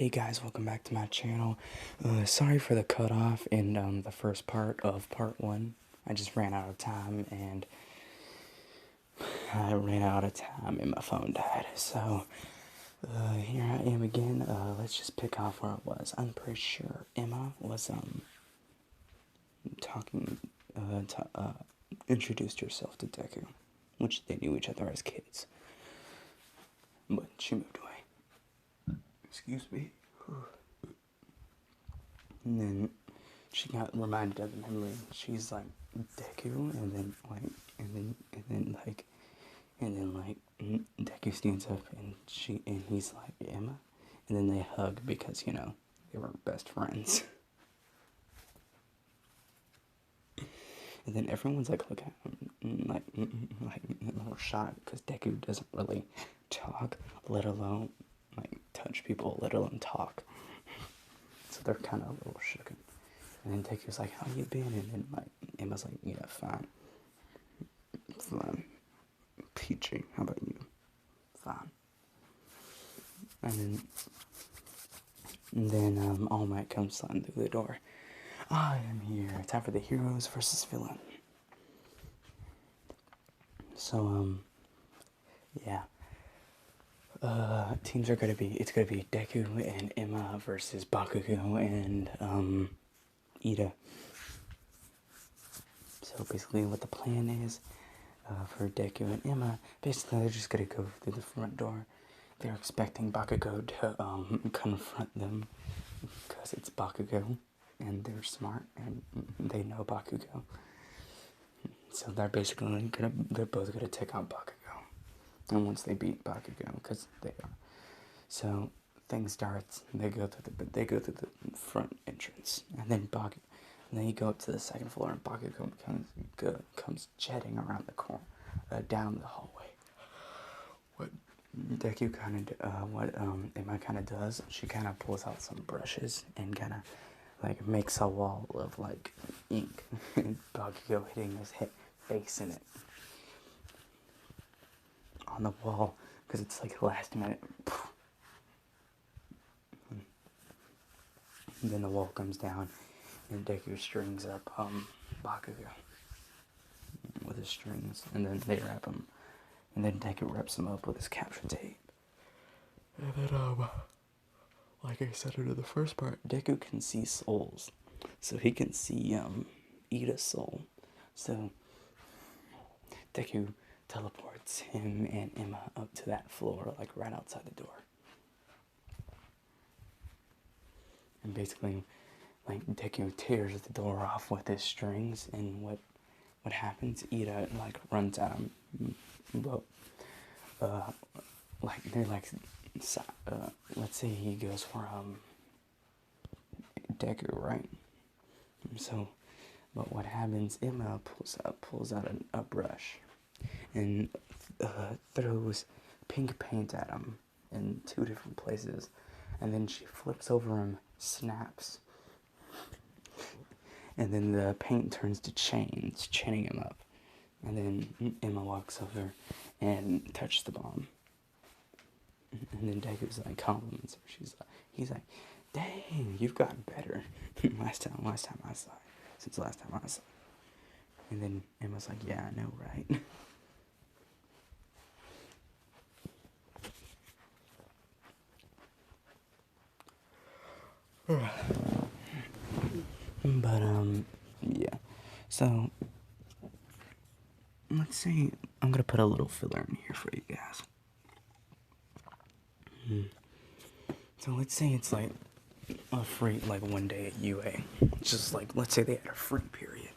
Hey guys, welcome back to my channel. Sorry for the cutoff in the first part of part 1. I just ran out of time and my phone died. So here I am again. Let's just pick off where it was. I'm pretty sure Emma was talking, introduced herself to Deku, which they knew each other as kids. But she moved away. Excuse me. And then she got reminded of the memory. She's like Deku, and then Deku stands up, and he's like Emma, and then they hug because they were best friends. And then everyone's like looking at him like a little shocked because Deku doesn't really talk, let alone like touch people, let alone talk. So they're kind of a little shook. And then Deku's like, "How you been?" And then like Emma's like, "Yeah, fine, fine, peachy. How about you?" Fine. And then All Might comes sliding through the door. I am here. Time for the heroes versus villain. So yeah. Teams are it's gonna be Deku and Emma versus Bakugo and Ida. So basically what the plan is for Deku and Emma, basically they're just gonna go through the front door. They're expecting Bakugo to confront them because it's Bakugo and they're smart and they know Bakugo. So they're both gonna take out Bakugo. And once they beat Bakugo, because they are, so things starts. They go through the front entrance, and then you go up to the second floor, and Bakugo comes jetting around the corner, down the hallway. What Deku Emma kind of does, she kind of pulls out some brushes and kind of like makes a wall of like ink, and Bakugo hitting his face in it on the wall because it's like last minute. And then the wall comes down, and Deku strings up Bakugo with his strings, and then they wrap him, and then Deku wraps him up with his capture tape. And then like I said in the first part, Deku can see souls, so he can see Ida's soul. So Deku teleports him and Emma up to that floor, like right outside the door. And basically, like Deku tears the door off with his strings, and what happens? Ida like runs at him. Like they're like, let's say he goes for Deku, right? So, but what happens? Emma pulls out a brush, and throws pink paint at him in 2 different places, and then she flips over him, snaps, and then the paint turns to chains, chaining him up, and then Emma walks over and touches the bomb, and then Deku's like compliments her. He's like, "Dang, you've gotten better last time I saw it, since the last time I saw it." And then Emma's like, "Yeah, I know, right?" But yeah. So let's say I'm gonna put a little filler in here for you guys. So let's say it's like a free, like one day at UA. Just like, let's say they had a free period.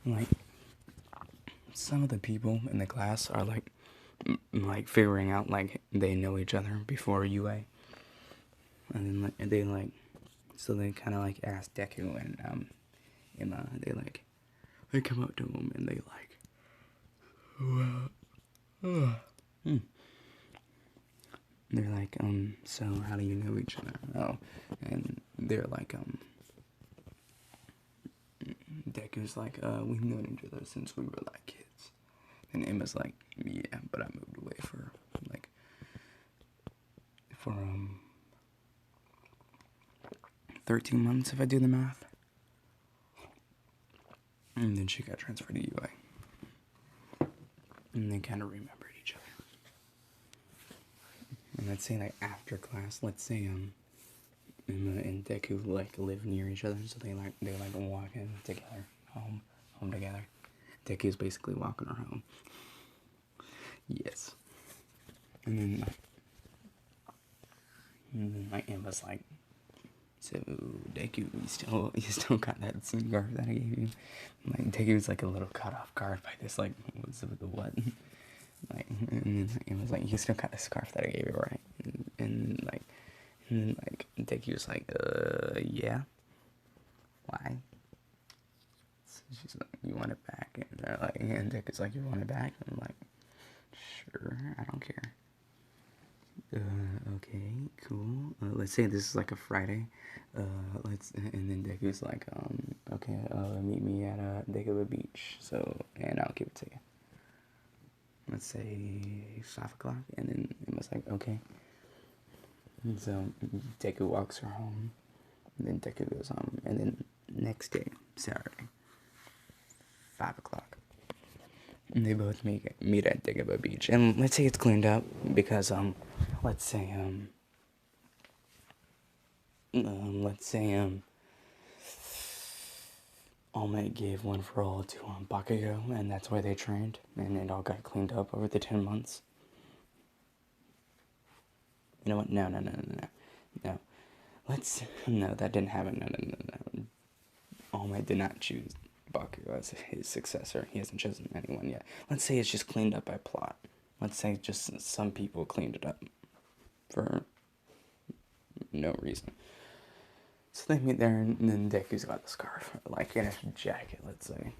And like, some of the people in the class are like figuring out like they know each other before UA. And then so they kind of like ask Deku and Emma. They come up to him and they like, they're like, so how do you know each other? Oh, and they're like, Deku's like, we've known each other since we were like kids. And Emma's like, yeah, but I moved away for 13 months if I do the math. And then she got transferred to UA. And they kind of remembered each other. And let's say, like, after class, let's say, Emma and Deku, like, live near each other, so they walk in together, home together. Deku's basically walking her home. Yes. And then, like, Emma's like, so, Deku, you still got that scarf that I gave you? Like, Deku's, like, a little caught off guard by this, like, what's with the what? Like, and then Emma's like, you still got the scarf that I gave you, right? And then, Deku's like, yeah. Why? So she's like, you want it back? And they're like, and Deku's like, you want it back? And I'm like, sure, I don't care. Okay, cool. Let's say this is like a Friday. And then Deku's like, okay, meet me at Deku Beach. So, and I'll give it to you. Let's say 5 o'clock. And then Emma's like, okay. And so Deku walks her home. And then Deku goes home. And then next day, Saturday, 5 o'clock. And they both meet at Dagobah Beach. And let's say it's cleaned up because, let's say All Might gave one for all to Bakugo, and that's why they trained, and it all got cleaned up over the 10 months. You know what? No. No, that didn't happen. No. All Might did not choose Bakugo as his successor. He hasn't chosen anyone yet. Let's say it's just cleaned up by plot. Let's say just some people cleaned it up for no reason. So they meet there, and then Deku's got the scarf, like in his jacket, let's say.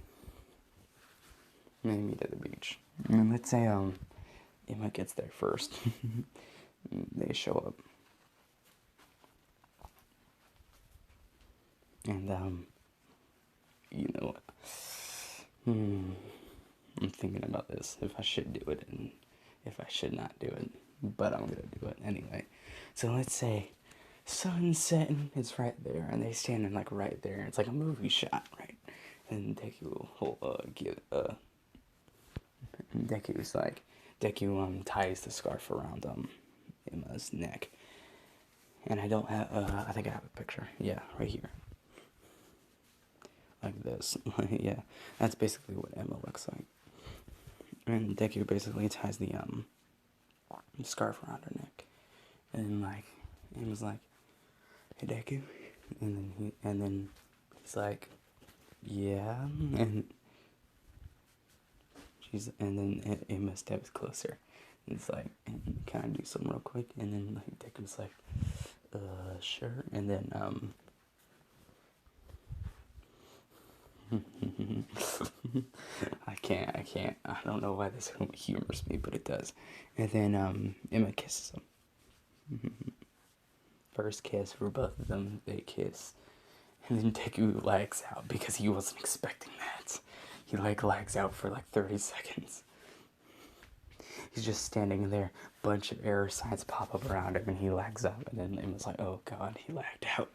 And they meet at the beach. And let's say Emma gets there first. They show up. And you know what? I'm thinking about this, if I should do it and if I should not do it, but I'm gonna do it anyway. So let's say sun setting is right there, and they standing like right there. It's like a movie shot, right? And Deku will Deku ties the scarf around Emma's neck, and I don't have I think I have a picture. Yeah, right here. Like this. Yeah, that's basically what Emma looks like. And Deku basically ties the scarf around her neck, and like Emma's like, "Hey Deku," and then he's like, "Yeah," and then Emma steps closer. And it's like, "Can I do something real quick?" And then like Deku's like, "Sure," and then I can't. I don't know why this humors me, but it does. And then Emma kisses him. First kiss for both of them. They kiss. And then Deku lags out because he wasn't expecting that. He lags out for 30 seconds. He's just standing there. Bunch of error signs pop up around him and he lags out. And then Emma's like, oh god, he lagged out.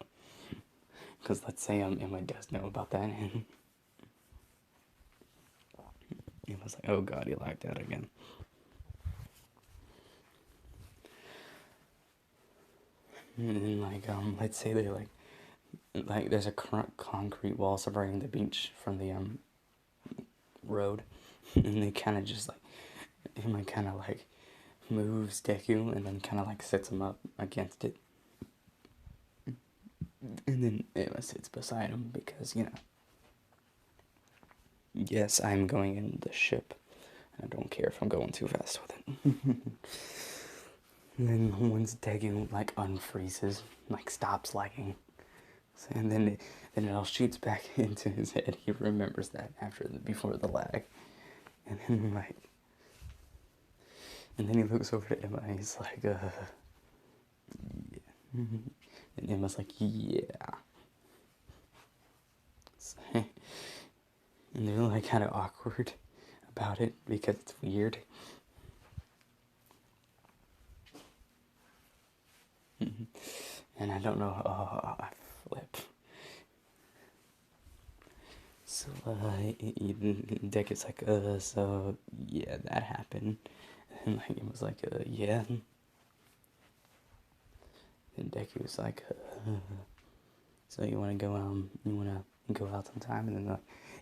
Because let's say Emma does know about that. And Emma's like, oh god, he lagged out again. And then let's say they there's a concrete wall separating the beach from the road. And they kind of just Emma kind of moves Deku and then kind of sits him up against it. And then Emma sits beside him because, yes, I'm going in the ship. I don't care if I'm going too fast with it. And then once Deku unfreezes, stops lagging, and then it all shoots back into his head. He remembers that before the lag, and then he looks over to Emma and he's like, yeah. And Emma's like, yeah. And they're kind of awkward about it because it's weird. And I don't know, flip. So, Decky's like, so, yeah, that happened. And, like, it was like, yeah. And Decky was like, so you wanna go, out sometime? And then,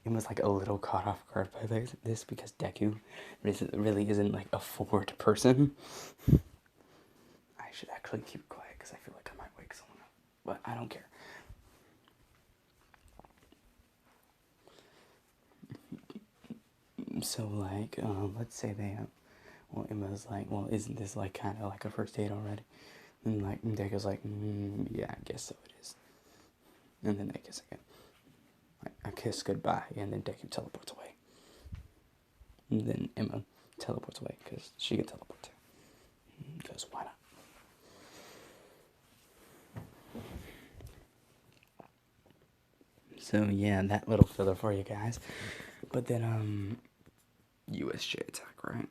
it was, like, a little caught off guard by this, because Deku really isn't, like, a forward person. I should actually keep quiet, because I feel like I might wake someone up. But I don't care. So, like, let's say Emma's like, well, isn't this, like, kind of like a first date already? And, like, Deku's like, yeah, I guess so it is. And then they kiss again. Like, a kiss goodbye, and then Deku teleports away. And then Emma teleports away, because she can teleport too. Because why not? So, yeah, that little filler for you guys. But then, USJ attack, right?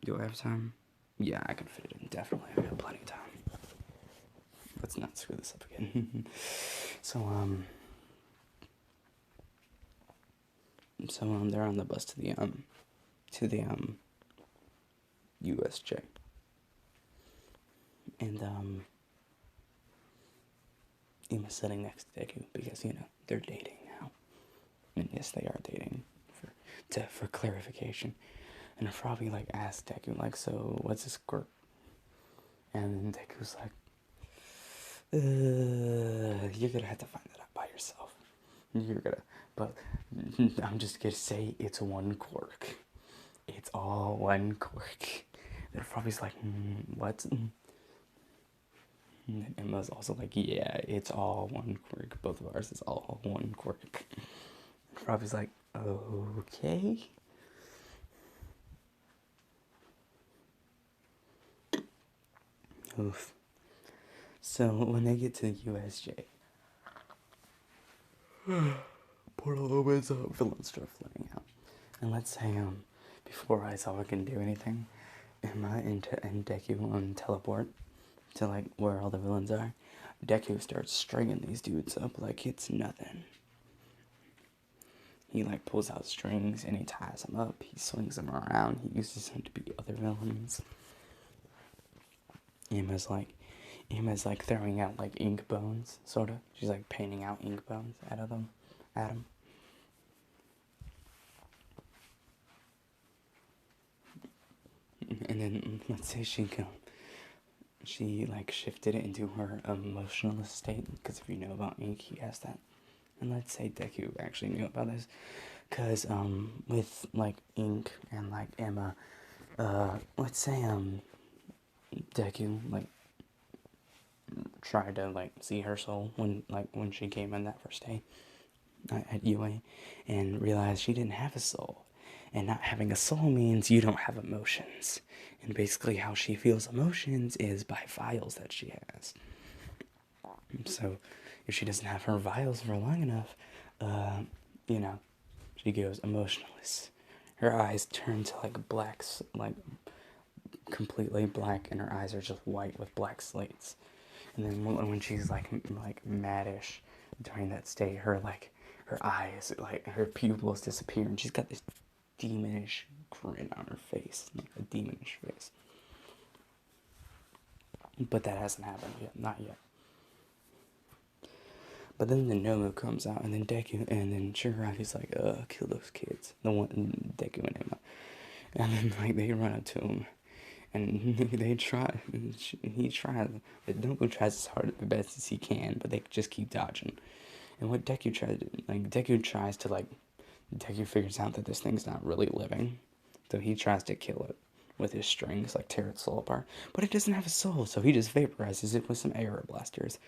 Do I have time? Yeah, I can fit it in, definitely. I got plenty of time. Let's not screw this up again. So, they're on the bus to the USJ. And, Emma's sitting next to Deku because, they're dating now. And yes, they are dating, for clarification. And Froggy, like, asked Deku, like, so, what's this quirk? And then Deku's like, you're gonna have to find that out by yourself. But I'm just gonna say it's one quirk. It's all one quirk. And Froggy's like, what? And Emma's also like, yeah, it's all one quirk. Both of ours is all one quirk. And Froggy's like, okay. Oof. So when they get to the USJ, portal opens up, villains start flooding out. And let's say, before Aizawa can do anything, Emma and Deku teleport to, like, where all the villains are. Deku starts stringing these dudes up like it's nothing. He, like, pulls out strings and he ties them up. He swings them around. He uses them to be other villains. Emma's like throwing out, like, ink bones, sort of. She's, like, painting out ink bones at him. And then, let's say she like, shifted it into her emotionless state, because if you know about ink, he has that. And let's say Deku actually knew about this, because, with, like, ink and, like, Emma, let's say, Deku, like, tried to, like, see her soul when she came in that first day at UA, and realized she didn't have a soul. And not having a soul means you don't have emotions. And basically how she feels emotions is by vials that she has. So if she doesn't have her vials for long enough, she goes emotionless. Her eyes turn to, like, blacks, like, completely black, and her eyes are just white with black slates. And then when she's like maddish during that state, her eyes, like, her pupils disappear, and she's got this demonish grin on her face, like a demonish face. But that hasn't happened yet, not yet. But then the Nomu comes out, and then Deku, and then Shigaraki's like, kill those kids. The one, Deku and Emma. And then, like, they run up to him, and they try, he tries, the Nomu tries as hard, the best as he can, but they just keep dodging. And what Deku figures out that this thing's not really living, so he tries to kill it with his strings, like, tear its soul apart. But it doesn't have a soul, so he just vaporizes it with some air blasters.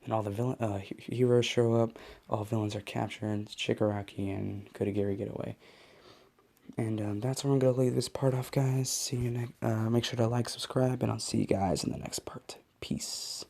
And all the heroes show up, all villains are captured, Shigaraki and Kodagiri get away. And that's where I'm going to leave this part off, guys. See you next. Make sure to like, subscribe, and I'll see you guys in the next part. Peace.